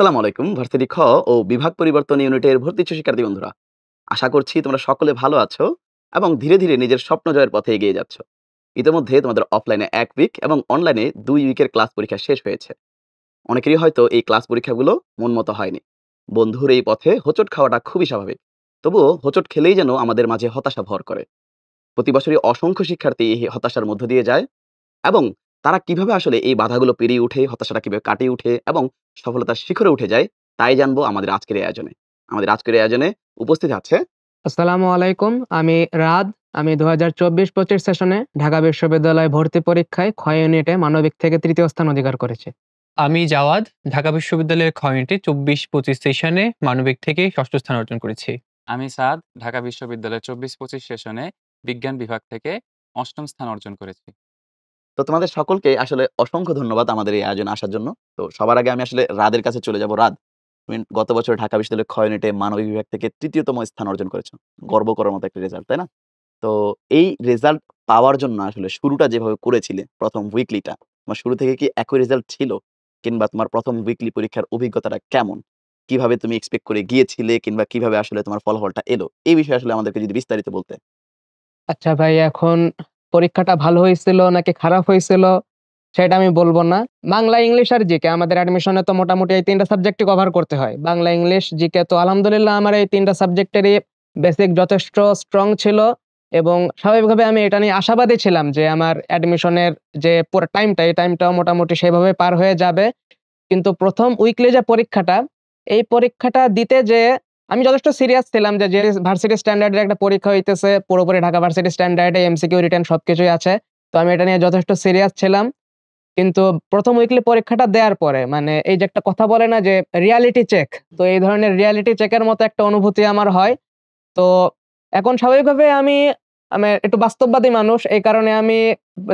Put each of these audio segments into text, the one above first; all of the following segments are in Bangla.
আসসালামু আলাইকুম। ভার্সিটি খ ও বিভাগ পরিবর্তন ইউনিটের ভর্তি ইচ্ছুক শিক্ষার্থী বন্ধুরা। আশা করছি তোমরা সকলে ভালো আছো এবং ধীরে, ধীরে নিজের স্বপ্ন জয়ের পথে এগিয়ে যাচ্ছ। ইতিমধ্যে তোমাদের অফলাইনে ১ উইক এবং অনলাইনে ২ উইকের ক্লাস পরীক্ষা শেষ হয়েছে। অনেকেরই হয়তো এই ক্লাস পরীক্ষাগুলো মন মতো হয়নি। বন্ধুর এই পথে হোঁচট খাওয়াটা খুবই স্বাভাবিক। তবুও হোঁচট খেলেই যেন আমাদের মাঝে হতাশা ভর করে। প্রতি বছরই অসংখ্য শিক্ষার্থী এই হতাশার মধ্য দিয়ে যায় এবং তারা কিভাবে আসলে এই বাধাগুলো পেরিয়ে উঠে, হতাশাটা কিভাবে কাটিয়ে উঠে এবং সফলতার শিখরে উঠে যায়, তাই জানবো আমাদের আজকের এই আয়োজনে। আমাদের আজকের এই আয়োজনে উপস্থিত আছে আসসালামু আলাইকুম। আমি রাদ। আমি ২০২৪-২৫ সেশনে ঢাকা বিশ্ববিদ্যালয় ভর্তি পরীক্ষায় খ ইউনিটে মানবিক থেকে ৩য় স্থান অধিকার করেছি। আমি জাওয়াদ, ঢাকা বিশ্ববিদ্যালয়ের খ ইউনিটে ২৪-২৫ সেশনে মানবিক থেকে ৬ষ্ঠ স্থান অর্জন করেছি। আমি সাদ, ঢাকা বিশ্ববিদ্যালয়ের ২৪-২৫ সেশনে বিজ্ঞান বিভাগ থেকে ৮ম স্থান অর্জন করেছি। তো তোমাদের সকলকে আসলে অসংখ্য ধন্যবাদ আমাদের এই আয়োজনে আসার জন্য। তো সবার আগে আমি আসলে রাদের কাছে চলে যাব। রাদ, তুমি গত বছর ঢাকা বিশ্ববিদ্যালয়ের খ ইউনিটে মানবিক বিভাগ থেকে ৩য় তম স্থান অর্জন করেছো। গর্ব করার মতো একটা রেজাল্ট, তাই না? তো এই রেজাল্ট পাওয়ার জন্য আসলে শুরুটা যেভাবে করেছিলে ১ম উইকলিটা, তোমার শুরু থেকে কি একই রেজাল্ট ছিল? কিংবা তোমার ১ম উইকলি পরীক্ষার অভিজ্ঞতাটা কেমন? কিভাবে তুমি এক্সপেক্ট করে গিয়েছিলে কিংবা কিভাবে আসলে তোমার ফলাফলটা এলো? এই বিষয়ে আসলে আমাদেরকে যদি বিস্তারিত বলতে। আচ্ছা ভাই, এখন পরীক্ষাটা ভালো হয়েছিল নাকি খারাপ হয়েছিল সেটা আমি বলব না। বাংলা, ইংলিশ আর জিকে আমাদের অ্যাডমিশনে তো মোটামুটি এই ৩ টা সাবজেক্টই কভার করতে হয়। বাংলা, ইংলিশ, জিকে তো আলহামদুলিল্লাহ আমার এই ৩ টা সাবজেক্টেরই বেসিক যথেষ্ট স্ট্রং ছিল এবং স্বাভাবিকভাবে আমি এটা নিয়ে আশাবাদী ছিলাম যে আমার অ্যাডমিশনের যে পুরো টাইমটা, এই টাইমটাও মোটামুটি সেভাবে পার হয়ে যাবে। কিন্তু ১ম উইকলি যে পরীক্ষাটা, এই পরীক্ষাটা দিতে যেয়ে আমি যথেষ্ট সিরিয়াস ছিলাম যে ভার্সিটি স্ট্যান্ডার্ড এর একটা পরীক্ষা হইতেছে। পুরোপুরি ঢাকা ভার্সিটি স্ট্যান্ডার্ড এ এমসিকিউ রিটেন সবকিছুই আছে। তো আমি এটা নিয়ে যথেষ্ট সিরিয়াস ছিলাম। কিন্তু ১ম উইকলি পরীক্ষাটা দেয়ার পরে মানে এই যে একটা কথা বলে না যে রিয়ালিটি চেক, তো এই ধরনের রিয়ালিটি চেকের মতো একটা অনুভূতি আমার হয়। তো এখন স্বাভাবিকভাবে আমি আমি একটু বাস্তববাদী মানুষ। এই কারণে আমি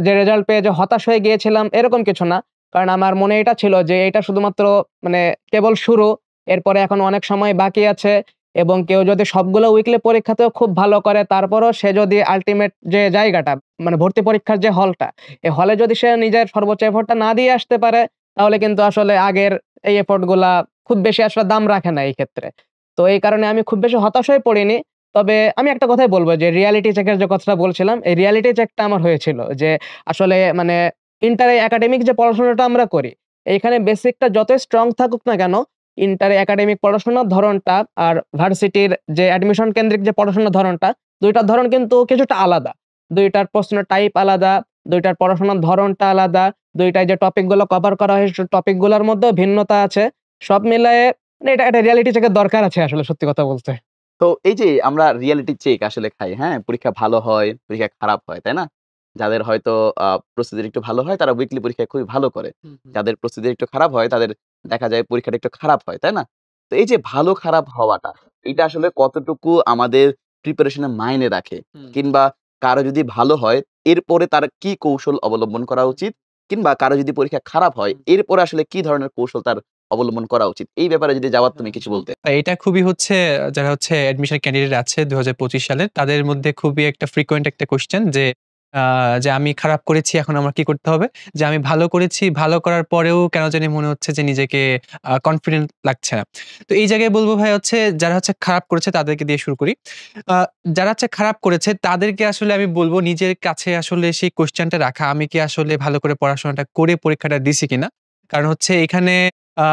যে রেজাল্ট পেয়ে যে হতাশ হয়ে গিয়েছিলাম এরকম কিছু না। কারণ আমার মনে এটা ছিল যে এটা শুধুমাত্র মানে কেবল শুরু। এরপরে এখনো অনেক সময় বাকি আছে এবং কেউ যদি সবগুলো উইকলি পরীক্ষাতেও খুব ভালো করে তারপরও সে যদি আল্টিমেট যে জায়গাটা মানে ভর্তি পরীক্ষার যে হলটা, এই হলে যদি সে নিজের সর্বোচ্চ এফোর্টটা না দিয়ে আসতে পারে তাহলে কিন্তু আসলে আগের এই এফোর্ট গুলা খুব বেশি আসলে দাম রাখে না এই ক্ষেত্রে। তো এই কারণে আমি খুব বেশি হতাশ হয়ে পড়িনি। তবে আমি একটা কথাই বলব যে রিয়ালিটি চেকের যে কথাটা বলছিলাম, এই রিয়ালিটি চেকটা আমার হয়েছিল যে আসলে মানে ইন্টারে একাডেমিক যে পড়াশোনাটা আমরা করি, এইখানে বেসিকটা যতই স্ট্রং থাকুক না কেন, ইন্টারে একাডেমিক পড়াশোনার ধরনটা আর ভার্সিটির যে অ্যাডমিশন কেন্দ্রিক যে পড়াশোনার ধরনটা, ২ টার ধরন কিন্তু কিছুটা আলাদা। ২ টার প্রশ্নের টাইপ আলাদা, ২ টার পড়াশোনার ধরনটা আলাদা, ২ টায় যে টপিক গুলো কভার করা হয় সে টপিক গুলার মধ্যেও ভিন্নতা আছে। সব মিলায়ে মানে এটা একটা রিয়ালিটি চেকের দরকার আছে আসলে সত্যি কথা বলতে। তো এই যে আমরা রিয়ালিটি চেক আসলে খাই, হ্যাঁ? পরীক্ষা ভালো হয়, পরীক্ষা খারাপ হয়, তাই না? যাদের হয়তো প্রস্তুতি একটু ভালো হয় তারা উইকলি পরীক্ষায় খুবই ভালো করে। যাদের প্রস্তুতি একটু খারাপ হয় তাদের দেখা যায় পরীক্ষাটা একটু খারাপ হয়, তাই না? তো এই যে ভালো খারাপ হওয়াটা, এটা আসলে কতটুকু আমাদের প্রিপারেশন এ মাইনে রাখে? কিংবা কারো যদি ভালো হয় এরপরে তার কি কৌশল অবলম্বন করা উচিত? কিংবা কারো যদি পরীক্ষা খারাপ হয় এরপরে আসলে কি ধরনের কৌশল তার অবলম্বন করা উচিত? এই ব্যাপারে যদি জাওয়াদ তুমি কিছু বলতে। এটা খুবই হচ্ছে যারা হচ্ছে অ্যাডমিশন ক্যান্ডিডেট আছে ২০২৫ সালের তাদের মধ্যে খুবই একটা ফ্রিকোয়েন্ট একটা কোয়েশ্চেন আ যে আমি খারাপ করেছি এখন আমার কি করতে হবে? যে আমি ভালো করেছি, ভালো করার পরেও কেন জানি মনে হচ্ছে যে নিজেকে কনফিডেন্ট লাগছে না। তো এই জায়গায় বলব ভাই হচ্ছে যারা হচ্ছে খারাপ করেছে তাদেরকে দিয়ে শুরু করি। আ যারা হচ্ছে খারাপ করেছে তাদেরকে আসলে আমি বলব নিজের কাছে আসলে সেই কোয়েশ্চেনটা রাখা আমি কি আসলে ভালো করে পড়াশোনাটা করে পরীক্ষাটা দিছি কিনা? কারণ হচ্ছে এখানে আ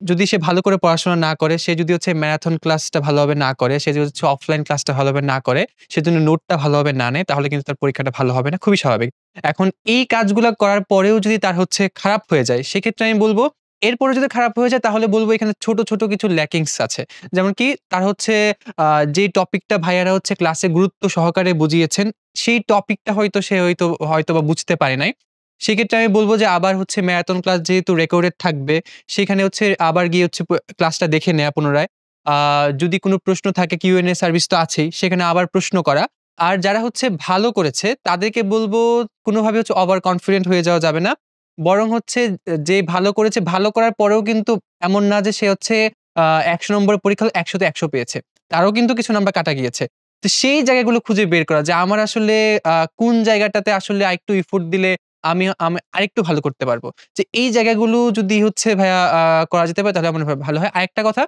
যদি সে ভালো করে পড়াশোনা না করে, সে যদি হচ্ছে ম্যারাথন ক্লাসটা ভালোভাবে না করে, সে যদি হচ্ছে অফলাইন ক্লাসটা ভালোভাবে না করে, সে যদি নোটটা ভালোভাবে না নেয়, তাহলে কিন্তু তার পরীক্ষাটা ভালো হবে না। খুবই স্বাভাবিক। এখন এই কাজগুলা করার পরেও যদি তার হচ্ছে খারাপ হয়ে যায়, সেক্ষেত্রে আমি বলব, এরপরেও যদি খারাপ হয়ে যায় তাহলে বলব এখানে ছোট, ছোট কিছু ল্যাকিংস আছে। যেমন কি তার হচ্ছে যেই টপিকটা ভাইয়ারা হচ্ছে ক্লাসে গুরুত্ব সহকারে বুঝিয়েছেন, সেই টপিকটা হয়তো সে হয়তোবা বুঝতে পারে নাই। সেক্ষেত্রে আমি বলব যে আবার হচ্ছে ম্যারাথন ক্লাস যেহেতু রেকর্ডেড থাকবে সেখানে হচ্ছে আবার গিয়ে হচ্ছে ক্লাসটা দেখে নেয়া পুনরায়। আ যদি কোন প্রশ্ন থাকে Q&A সার্ভিস তো আছেই। সেখানে আবার প্রশ্ন করা। আর যারা হচ্ছে ভালো করেছে তাদেরকে বলব কোনভাবে হচ্ছে ওভার কনফিডেন্ট হয়ে যাওয়া যাবে না। বরং হচ্ছে যে ভালো করেছে, ভালো করার পরেও কিন্তু এমন না যে সে হচ্ছে ১০০ নম্বরের পরীক্ষা হলে ১০০ তে ১০০ পেয়েছে। তারও কিন্তু কিছু নাম্বার কাটা গিয়েছে। তো সেই জায়গাগুলো খুঁজে বের করা যে আমার আসলে কোন জায়গাটাতে আসলে আরেকটু এফোর্ট দিলে আমি আমি আরেকটু ভালো করতে পারবো। যে এই জায়গাগুলো যদি হচ্ছে ভাইয়া করা যেতে পারে তাহলে আমার মনে হয় ভালো হয়। আরেকটা কথা,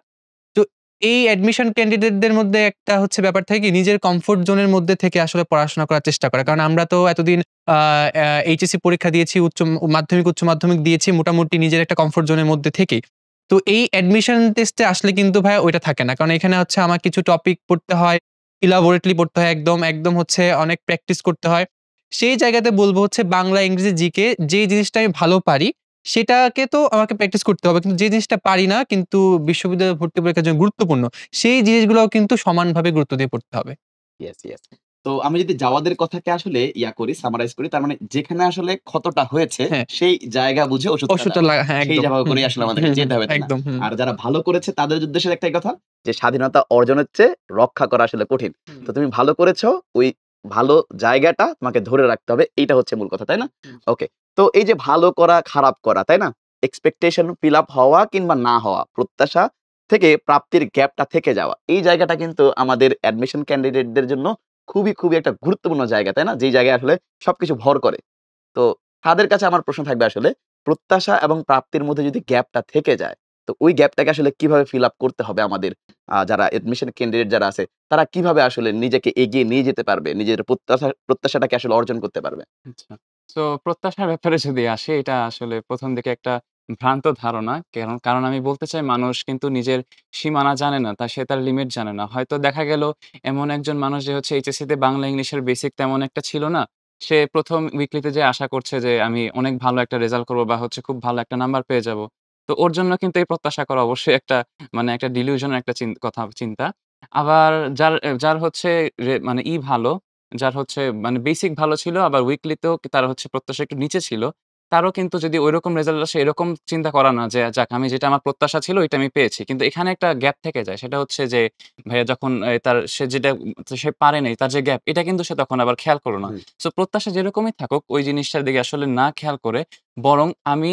তো এই অ্যাডমিশন ক্যান্ডিডেটদের মধ্যে একটা হচ্ছে ব্যাপার থাকে কি নিজের কমফোর্ট জোনের মধ্যে থেকে আসলে পড়াশোনা করার চেষ্টা করা। কারণ আমরা তো এতদিন আ এইচএসসি পরীক্ষা দিয়েছি, মাধ্যমিক, উচ্চ মাধ্যমিক দিয়েছি মোটামুটি নিজের একটা কমফোর্ট জোনের মধ্যে থেকেই। তো এই অ্যাডমিশন টেস্টে আসলে কিন্তু ভাইয়া ওইটা থাকে না। কারণ এখানে হচ্ছে আমার কিছু টপিক পড়তে হয়, ইলাবোরেটলি পড়তে হয় একদম হচ্ছে অনেক প্র্যাকটিস করতে হয়। সেই জায়গাতে বলব হচ্ছে বাংলা, ইংরেজি, জিকে যেই জিনিসটা আমি ভালো পারি সেটাকে তো আমাকে প্র্যাকটিস করতে হবে। কিন্তু যে জিনিসটা পারি না কিন্তু বিশ্ববিদ্যালয়ে ভর্তি পরীক্ষার জন্য গুরুত্বপূর্ণ, সেই জিনিসগুলোও কিন্তু সমানভাবে গুরুত্ব দিয়ে পড়তে হবে। Yes, yes. তো আমি যদি জাওয়াদের কথাকে আসলে করি, সামারাইজ করি, তার মানে যেখানে আসলে ক্ষতটা হয়েছে হ্যাঁ, সেই জায়গা বুঝে ওষুধটা ওষুধটা দেওয়া। হ্যাঁ, সেই একদম। জায়গা হুম, করেই আসলে হুম, আমাদেরকে হুম, হুম, যেতে হবে, তাই না? একদম, হুম। আর যারা ভালো করেছে তাদের উদ্দেশ্যে একটাই কথা যে স্বাধীনতা অর্জনের চেয়ে রক্ষা করা আসলে কঠিন। হুম, তো তুমি ভালো করেছো, ওই ভালো জায়গাটা তোমাকে ধরে রাখতে হবে। এইটা হচ্ছে মূল কথা, তাই না? হুম। ওকে। তো এই যে ভালো করা, খারাপ করা, তাই না? এক্সপেকটেশন ফিল আপ হওয়া কিংবা না হওয়া, প্রত্যাশা থেকে প্রাপ্তির গ্যাপটা থেকে যাওয়া। এই জায়গাটা কিন্তু আমাদের অ্যাডমিশন ক্যান্ডিডেটদের জন্য খুবই একটা গুরুত্বপূর্ণ জায়গা, তাই না? যেই জায়গায় আসলে সবকিছু ভর করে। তো তাদের কাছে আমার প্রশ্ন থাকবে আসলে, প্রত্যাশা এবং প্রাপ্তির মধ্যে যদি গ্যাপটা থেকে যায়, তো ওই গ্যাপটাকে আসলে কিভাবে ফিল আপ করতে হবে আমাদের? যারা অ্যাডমিশন ক্যান্ডিডেট যারা আছে, তারা কিভাবে আসলে নিজেকে এগিয়ে নিয়ে যেতে পারবে? নিজের প্রত্যাশাটাকে আসলে অর্জন করতে পারবে? আচ্ছা। সো প্রত্যাশার ব্যাপারে যদি আসি, এটা আসলে ১ম দিকে একটা ভ্রান্ত ধারণা। কারণ আমি বলতে চাই মানুষ কিন্তু নিজের সীমানা জানে না। সে তার লিমিট জানে না। হয়তো দেখা গেল এমন একজন মানুষ যে হচ্ছে এইচএসসিতে বাংলা ইংলিশের বেসিক তেমন একটা ছিল না। সে ১ম উইকলিতে যেয়ে আশা করছে যে আমি অনেক ভালো একটা রেজাল্ট করব বা হচ্ছে খুব ভালো একটা নাম্বার পেয়ে যাব। তো ওর জন্য কিন্তু এই প্রত্যাশা করা অবশ্যই একটা মানে একটা ডিলিউশন একটা চিন্তা। আবার যার হচ্ছে মানে ভালো, যার হচ্ছে মানে বেসিক ভালো ছিল, আবার উইকলিতেও তার হচ্ছে প্রত্যাশা একটু নিচে ছিল। তারও কিন্তু যদি ঐরকম রেজাল্ট আসে, এরকম চিন্তা করা না যে, যাক আমি যেটা আমার প্রত্যাশা ছিল ওইটা আমি পেয়েছি। কিন্তু এখানে একটা গ্যাপ থেকে যায়। সেটা হচ্ছে যে ভাইয়া যখন সে যেটা সে পারে নাই, তার যে গ্যাপ এটা কিন্তু সে তখন আবার খেয়াল করল না। হুম, সো প্রত্যাশা যেরকমই থাকুক ওই জিনিসটার দিকে আসলে না খেয়াল করে বরং আমি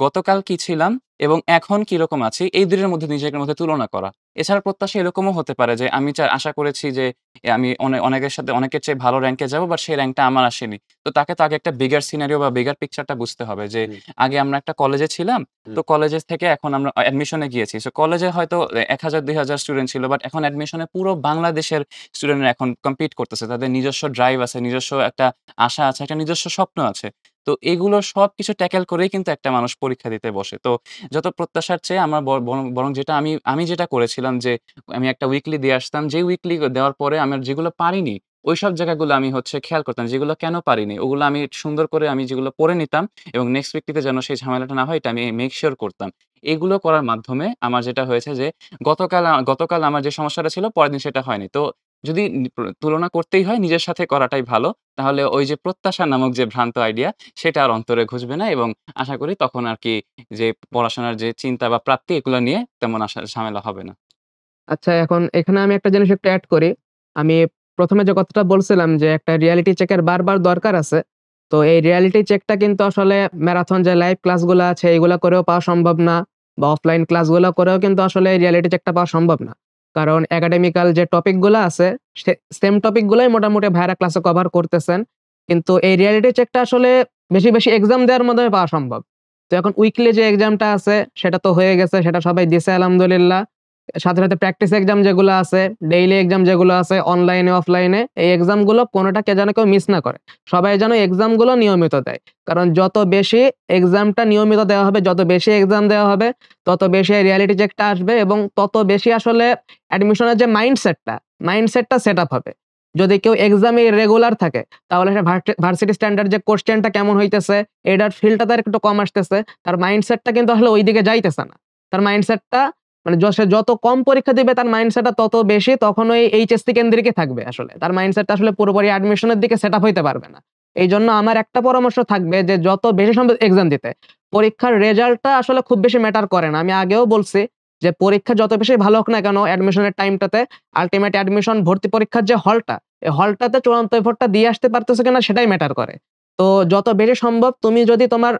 গতকাল কি ছিলাম এবং এখন কিরকম আছি এই ২ এর মধ্যে নিজের মধ্যে তুলনা করা। এছাড়া প্রত্যাশা এরকমও হতে পারে যে আমি আশা করেছি যে আমি অনেকের সাথে অনেকের চেয়ে ভালো র‍্যাংকে যাবো, বাট সেই র‍্যাংকটা আমার আসেনি। তো তাকে তো আগে একটা বিগার সিনারিও বা বিগার পিকচারটা বুঝতে হবে যে হুম, আগে আমরা একটা কলেজে ছিলাম। হুম, তো কলেজের থেকে এখন আমরা অ্যাডমিশন এ গিয়েছি। সো কলেজে হয়তো ১,০০০ ২,০০০ স্টুডেন্ট ছিল। বাট এখন অ্যাডমিশন এ পুরো বাংলাদেশের স্টুডেন্টরা এখন কম্পিট করতেছে। তাদের নিজস্ব ড্রাইভ আছে, নিজস্ব একটা আশা আছে, একটা নিজস্ব স্বপ্ন আছে। তো এগুলো সবকিছু ট্যাকেল করেই কিন্তু একটা মানুষ পরীক্ষা দিতে বসে। তো যত প্রত্যাশার চেয়ে আমার বরং যেটা আমি যেটা করেছিলাম যে আমি একটা উইকলি দিয়ে আসতাম। যে উইকলি দেওয়ার পরে আমার যেগুলো পারিনি, ওইসব জায়গাগুলো আমি হচ্ছে খেয়াল করতাম। যেগুলো কেন পারিনি, ওগুলো আমি সুন্দর করে আমি যেগুলো পড়ে নিতাম এবং নেক্সট উইকলিতে যেন সেই ঝামেলাটা না হয় এটা আমি মেক সিউর করতাম। এগুলো করার মাধ্যমে আমার যেটা হয়েছে যে গতকাল আমার যে সমস্যাটা ছিল পরের দিন সেটা হয়নি। তো যদি তুলনা করতেই হয় নিজের সাথে করাটাই ভালো। তাহলে ওই যে প্রত্যাশা নামক যে ভ্রান্ত আইডিয়া সেটা আর অন্তরে ঘুষবে না এবং আশা করি তখন আরকি যে পড়াশোনার যে চিন্তা বা প্রাপ্তি এগুলো নিয়ে তেমন ঝামেলা হবে না। আচ্ছা, এখন এখানে আমি একটা জিনিস একটু এড করি। আমি ১ম এ যে কথাটা বলছিলাম যে একটা রিয়ালিটি চেকের বারবার দরকার আছে। তো এই রিয়ালিটি চেকটা কিন্তু আসলে ম্যারাথন যে লাইভ ক্লাসগুলা আছে এগুলা করেও পাওয়া সম্ভব না, বা অফলাইন ক্লাসগুলা করেও কিন্তু আসলে এই রিয়ালিটি চেকটা পাওয়া সম্ভব না। কারণ একাডেমিক্যাল যে টপিক গুলা আছে সেম টপিক গুলাই মোটামুটি ভাইয়ারা ক্লাসে কভার করতেছেন। কিন্তু এই রিয়ালিটি চেকটা আসলে বেশি এক্সাম দেওয়ার মাধ্যমে পাওয়া সম্ভব। তো এখন উইকলি যে এক্সামটা আছে সেটা তো হয়ে গেছে, সেটা সবাই দিছে আলহামদুলিল্লাহ। সাথে প্র্যাকটিস এক্সাম যেগুলো আছে, ডেইলি এক্সাম যেগুলো আছে অনলাইনে, অফলাইনে, এই এক্সাম গুলো কোনটাকে যেন কেউ মিস না করে। সবাই যেন এক্সাম গুলো নিয়মিত দেয়। কারণ যত বেশি এক্সামটা নিয়মিত দেওয়া হবে, যত বেশি এক্সাম দেওয়া হবে, তত বেশি রিয়ালিটি চেকটা আসবে এবং তত বেশি আসলে অ্যাডমিশনের যে মাইন্ডসেটটা সেটআপ হবে। যদি কেউ এক্সামে রেগুলার থাকে তাহলে সে ভার্সিটি স্ট্যান্ডার্ড যে কোয়েশ্চেনটা কেমন হইতেছে, এটার ফিলটা তার একটু কম আসতেছে। তার মাইন্ডসেটটা কিন্তু আসলে ওইদিকে যাইতেছে না। তার মাইন্ডসেটটা মানে সে যত কম পরীক্ষা দিবে তার মাইন্ডসেটটা তত বেশি তখন ওই এইচএসসি কেন্দ্রিকই থাকবে আসলে। তার মাইন্ডসেটটা আসলে পুরোপুরি অ্যাডমিশনের দিকে সেটআপ হইতে পারবে না। এইজন্য আমার একটা পরামর্শ থাকবে যে যত বেশি সম্ভব এক্সাম দিতে। পরীক্ষার রেজাল্টটা আসলে খুব বেশি ম্যাটার করে না। আমি আগেও বলছি যে পরীক্ষা যত বেশি ভালো হোক না কেন অ্যাডমিশনের টাইমটাতে আল্টিমেট অ্যাডমিশন ভর্তি পরীক্ষার যে হলটা, এই হলটাতে চূড়ান্ত এফর্টটা দিয়ে আসতে পারতেছো কিনা সেটাই ম্যাটার করে। তো যত বেশি সম্ভব তুমি যদি তোমার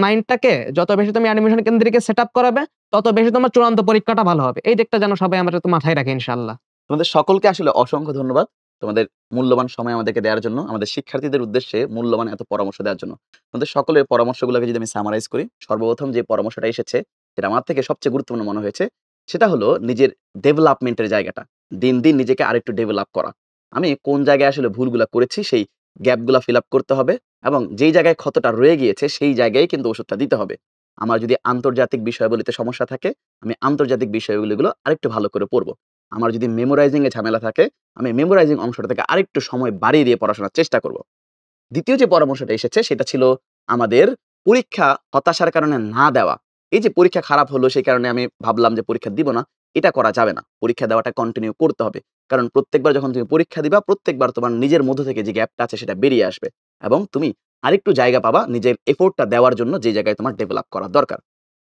মাইন্ডটাকে যত বেশি তুমি অ্যাডমিশন কেন্দ্রিকে সেটআপ করাবে তত বেশি তোমার চূড়ান্ত পরীক্ষাটা ভালো হবে। এই দিকটা যেন সবাই আমরা একটু মাথায় রাখি ইনশাআল্লাহ। তোমাদের সকলকে আসলে অসংখ্য ধন্যবাদ। তোমাদের মূল্যবান সময় আমাদেরকে দেওয়ার জন্য, আমাদের শিক্ষার্থীদের উদ্দেশ্যে মূল্যবান এত পরামর্শ দেওয়ার জন্য। তোমাদের সকলের পরামর্শগুলোকে যদি আমি সামারাইজ করি, সর্বপ্রথম যে পরামর্শটা এসেছে, সেটা আমার থেকে সবচেয়ে গুরুত্বপূর্ণ মনে হয়েছে। সেটা হলো নিজের ডেভেলপমেন্টের জায়গাটা। দিন, দিন নিজেকে আরেকটু ডেভেলপ করা। আমি কোন জায়গায় আসলে ভুলগুলা করেছি, সেই গ্যাপগুলা ফিল আপ করতে হবে এবং যেই জায়গায় ক্ষতটা রয়ে গিয়েছে, সেই জায়গায় কিন্তু ওষুধটা দিতে হবে। আমার যদি আন্তর্জাতিক বিষয়াবলিতে সমস্যা থাকে, আমি আন্তর্জাতিক বিষয়গুলো আরেকটু ভালো করে পড়ব। আমার যদি মেমোরাইজিং এ ঝামেলা থাকে, আমি মেমোরাইজিং অংশটা থেকে আরেকটু সময় বাড়িয়ে দিয়ে পড়াশোনার চেষ্টা করব। দ্বিতীয় যে পরামর্শটা এসেছে সেটা ছিল আমাদের পরীক্ষা হতাশার কারণে না দেওয়া। এই যে পরীক্ষা খারাপ হলো সেই কারণে আমি ভাবলাম যে পরীক্ষা দিব না, এটা করা যাবে না। পরীক্ষা দেওয়াটা কন্টিনিউ করতে হবে। কারণ প্রত্যেকবার যখন তুমি পরীক্ষা দিবা, প্রত্যেকবার তোমার নিজের মধ্য থেকে যে গ্যাপটা আছে সেটা বেরিয়ে আসবে এবং তুমি আরেকটু জায়গা পাবা নিজের এফোর্টটা দেওয়ার জন্য যে জায়গায় তোমার ডেভেলপ করা দরকার।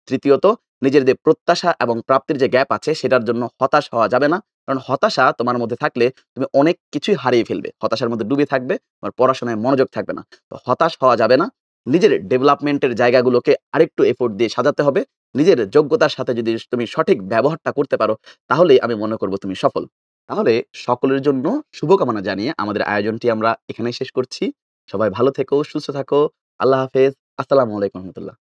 তৃতীয়ত, নিজের যে প্রত্যাশা এবং প্রাপ্তির যে গ্যাপ আছে সেটার জন্য হতাশ হওয়া যাবে না। কারণ হতাশা তোমার মধ্যে থাকলে তুমি অনেক কিছুই হারিয়ে ফেলবে। হতাশার মধ্যে ডুবে থাকবে, তোমার পড়াশোনায় মনোযোগ থাকবে না। তো হতাশ হওয়া যাবে না। নিজের ডেভেলপমেন্টের জায়গাগুলোকে আরেকটু এফোর্ট দিয়ে সাজাতে হবে। নিজের যোগ্যতার সাথে যদি তুমি সঠিক ব্যবহারটা করতে পারো, তাহলেই আমি মনে করব তুমি সফল। তাহলে সকলের জন্য শুভকামনা জানিয়ে আমাদের আয়োজনটি আমরা এখানেই শেষ করছি। সবাই ভালো থেকো, সুস্থ থাকো। আল্লাহ হাফেজ। আসসালামু আলাইকুম রহমতুল্লাহ।